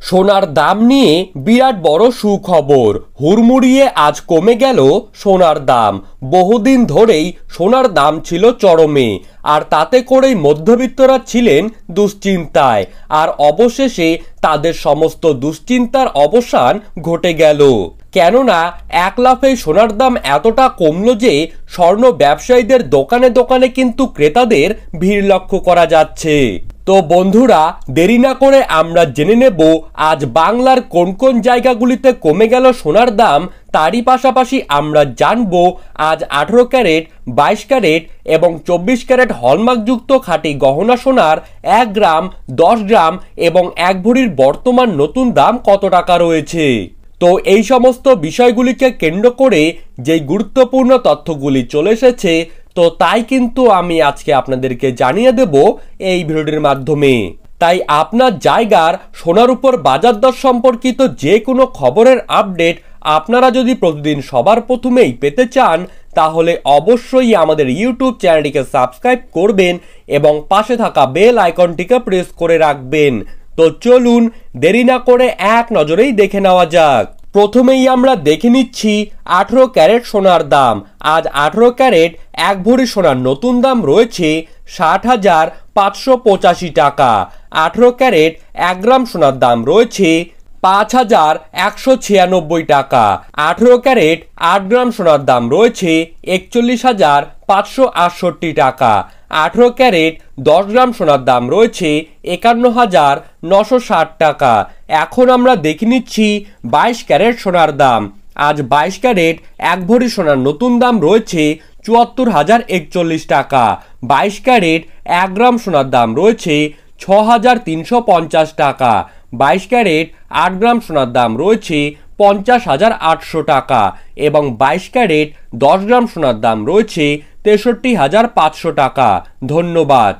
সোনার দাম নিয়ে বিরাট বড় সুখবর। হুড়মুড়িয়ে আজ কমে গেল সোনার দাম। বহুদিন ধরেই সোনার দাম ছিল চরমে, আর তাতে করেই মধ্যবিত্তরা ছিলেন দুশ্চিন্তায়। আর অবশেষে তাদের সমস্ত দুশ্চিন্তার অবসান ঘটে গেল। কেননা এক লাফে সোনার দাম এতটা কমলো যে স্বর্ণ ব্যবসায়ীদের দোকানে দোকানে কিন্তু ক্রেতাদের ভিড় লক্ষ্য করা যাচ্ছে। তো বন্ধুরা, দেরি না করে আমরা জেনে নেব আজ বাংলার কোন কোন জায়গাগুলিতে কমে গেল সোনার দাম। তারই পাশাপাশি আমরা জানব আজ 18 ক্যারেট, 22 ক্যারেট এবং 24 ক্যারেট হলমার্কযুক্ত খাঁটি গহনা সোনার 1 গ্রাম, 10 গ্রাম এবং 1 ভরির বর্তমান নতুন দাম কত টাকা রয়েছে। তো এই সমস্ত বিষয়গুলিকে কেন্দ্র করে যেই গুরুত্বপূর্ণ তথ্যগুলি চলে এসেছে, তো তাই কিন্তু আমি আজকে আপনাদেরকে জানিয়ে দেব এই ভিডিওটির মাধ্যমে। তাই আপনার জায়গার সোনার উপর বাজার দর সম্পর্কিত যে কোনো খবরের আপডেট আপনারা যদি প্রতিদিন সবার প্রথমেই পেতে চান, তাহলে অবশ্যই আমাদের ইউটিউব চ্যানেলটিকে সাবস্ক্রাইব করবেন এবং পাশে থাকা বেল আইকনটিকে প্রেস করে রাখবেন। তো চলুন দেরি না করে এক নজরেই দেখে নেওয়া যাক। প্রথমেই আমরা দেখে নিচ্ছি 18 ক্যারেট সোনার দাম। আজ 18 ক্যারেট 1 ভরি সোনার নতুন দাম রয়েছে 60,585 টাকা। 18 ক্যারেট 1 গ্রাম সোনার দাম রয়েছে 5,196 টাকা। 18 ক্যারেট 8 গ্রাম সোনার দাম রয়েছে 41,568 টাকা। 18 ক্যারেট 10 গ্রাম সোনার দাম রয়েছে 51,960 টাকা। এখন আমরা দেখে নিচ্ছি 22 ক্যারেট সোনার দাম। আজ 22 ক্যারেট 1 ভরি সোনার নতুন দাম রয়েছে 74,041 টাকা। 22 ক্যারেট 1 গ্রাম সোনার দাম রয়েছে 6,350 টাকা। 22 ক্যারেট 8 গ্রাম সোনার দাম রয়েছে 50,800 টাকা এবং 22 ক্যারেট 10 গ্রাম সোনার দাম রয়েছে 63,500 টাকা। ধন্যবাদ।